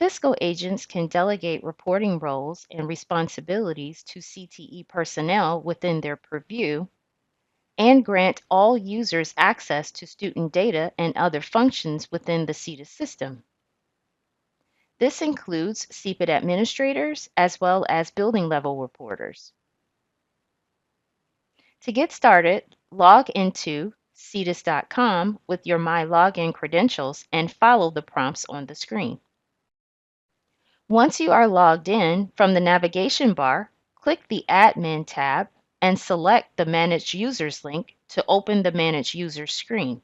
Fiscal agents can delegate reporting roles and responsibilities to CTE personnel within their purview and grant all users access to student data and other functions within the CTEIS system. This includes CPID administrators as well as building level reporters. To get started, log into CTEIS.com with your My Login credentials and follow the prompts on the screen. Once you are logged in, from the navigation bar, click the Admin tab and select the Manage Users link to open the Manage Users screen.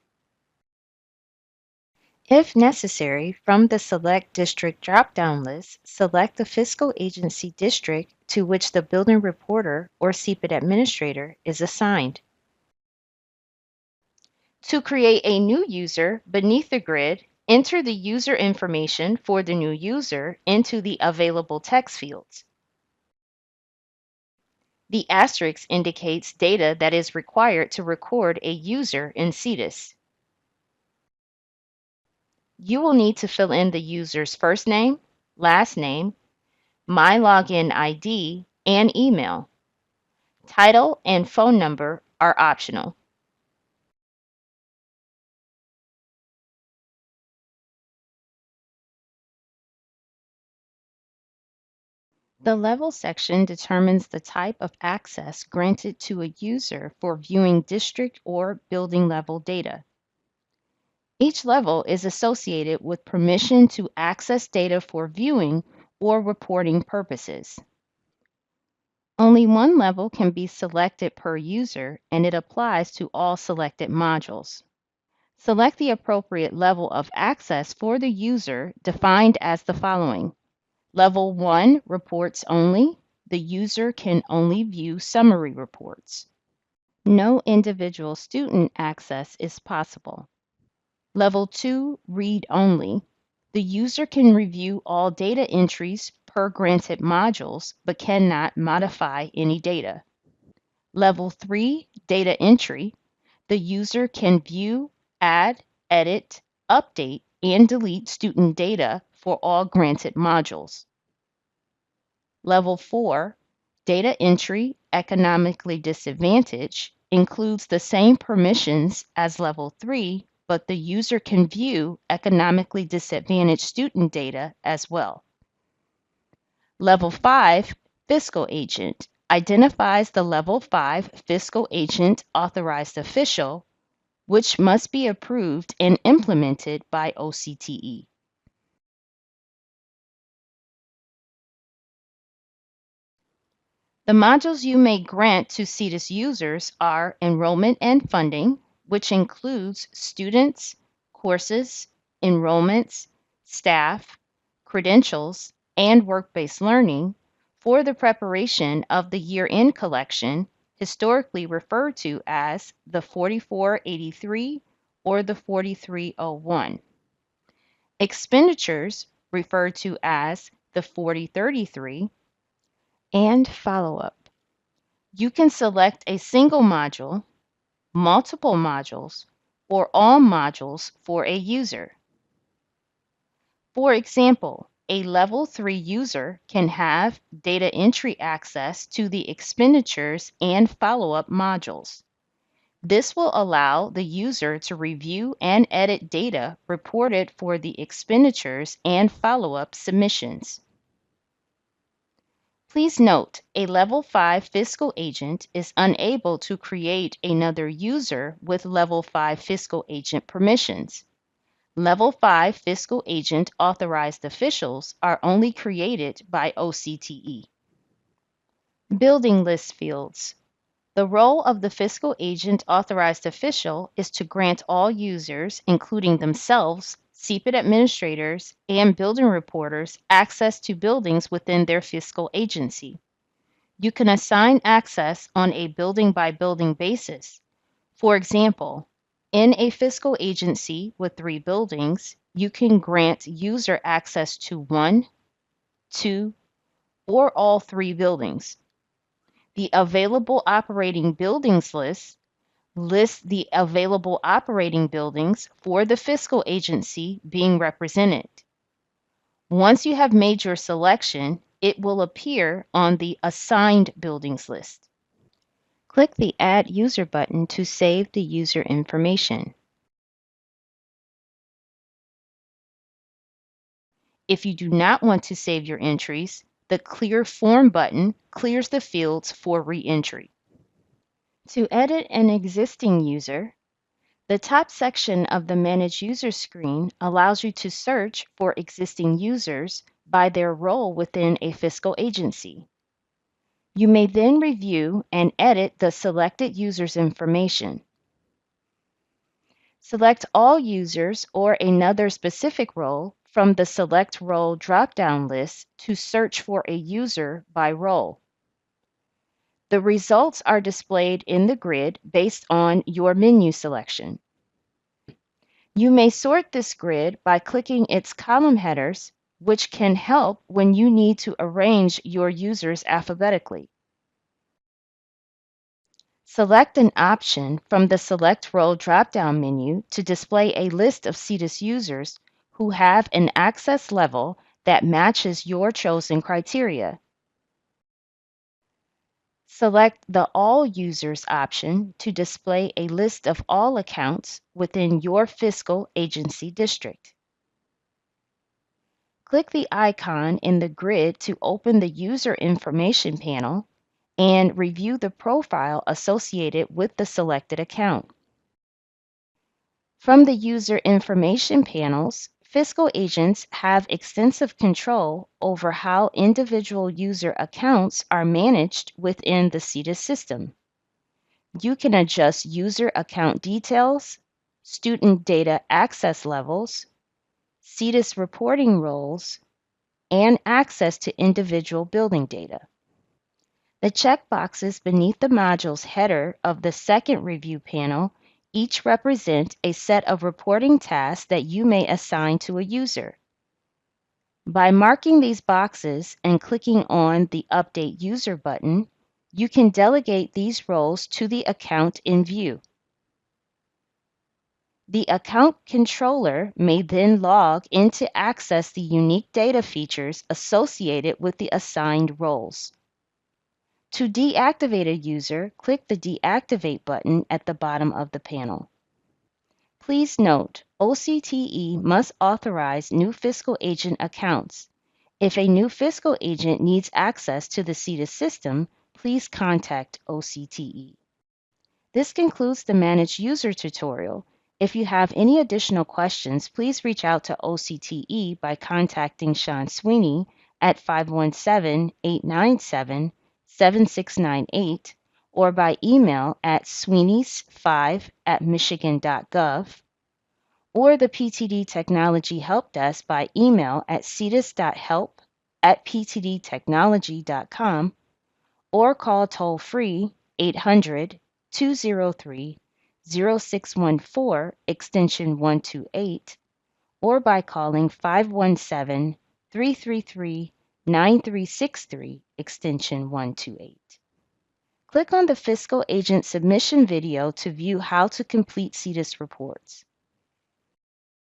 If necessary, from the Select District drop-down list, select the fiscal agency district to which the building reporter or CPID administrator is assigned. To create a new user beneath the grid, enter the user information for the new user into the available text fields. The asterisk indicates data that is required to record a user in CTEIS. You will need to fill in the user's first name, last name, My Login ID, and email. Title and phone number are optional. The Level section determines the type of access granted to a user for viewing district or building level data. Each level is associated with permission to access data for viewing or reporting purposes. Only one level can be selected per user, and it applies to all selected modules. Select the appropriate level of access for the user, defined as the following. Level 1, reports only. The user can only view summary reports. No individual student access is possible. Level 2, read only. The user can review all data entries per granted modules, but cannot modify any data. Level 3, data entry. The user can view, add, edit, update, and delete student data for all granted modules. Level 4, data entry, economically disadvantaged, includes the same permissions as Level 3, but the user can view economically disadvantaged student data as well. Level 5, Fiscal Agent, identifies the Level 5 Fiscal Agent authorized official, which must be approved and implemented by OCTE. The modules you may grant to CTEIS users are enrollment and funding, which includes students, courses, enrollments, staff, credentials, and work-based learning for the preparation of the year-end collection, historically referred to as the 4483 or the 4301. Expenditures, referred to as the 4033, and follow-up. You can select a single module, multiple modules, or all modules for a user. For example, a Level 3 user can have data entry access to the expenditures and follow-up modules. This will allow the user to review and edit data reported for the expenditures and follow-up submissions. Please note, a Level 5 Fiscal Agent is unable to create another user with Level 5 Fiscal Agent permissions. Level 5 Fiscal Agent authorized officials are only created by OCTE. Building list fields. The role of the Fiscal Agent authorized official is to grant all users, including themselves, CPID administrators, and building reporters access to buildings within their fiscal agency. You can assign access on a building-by-building basis. For example, in a fiscal agency with 3 buildings, you can grant user access to 1, 2, or all 3 buildings. The Available Operating Buildings list lists the available operating buildings for the fiscal agency being represented. Once you have made your selection, it will appear on the Assigned Buildings list. Click the Add User button to save the user information. If you do not want to save your entries, the Clear Form button clears the fields for re-entry. To edit an existing user, the top section of the Manage User screen allows you to search for existing users by their role within a fiscal agency. You may then review and edit the selected user's information. Select all users or another specific role from the Select Role drop-down list to search for a user by role. The results are displayed in the grid based on your menu selection. You may sort this grid by clicking its column headers, which can help when you need to arrange your users alphabetically. Select an option from the Select Role drop-down menu to display a list of CTEIS users who have an access level that matches your chosen criteria. Select the All Users option to display a list of all accounts within your fiscal agency district. Click the icon in the grid to open the User Information panel and review the profile associated with the selected account. From the User Information panels, fiscal agents have extensive control over how individual user accounts are managed within the CTEIS system. You can adjust user account details, student data access levels, CTEIS reporting roles, and access to individual building data. The checkboxes beneath the module's header of the second review panel each represent a set of reporting tasks that you may assign to a user. By marking these boxes and clicking on the Update User button, you can delegate these roles to the account in view. The account controller may then log in to access the unique data features associated with the assigned roles. To deactivate a user, click the Deactivate button at the bottom of the panel. Please note, OCTE must authorize new fiscal agent accounts. If a new fiscal agent needs access to the CTEIS system, please contact OCTE. This concludes the Manage User tutorial. If you have any additional questions, please reach out to OCTE by contacting Sean Sweeney at 517-897-7698 or by email at sweeneys5@michigan.gov or the PTD Technology Help Desk by email at ctis.help@ptdtechnology.com or call toll-free 800-203-0614 extension 128 or by calling 517-333-9363 extension 128. Click on the Fiscal Agent Submission video to view how to complete CTEIS reports.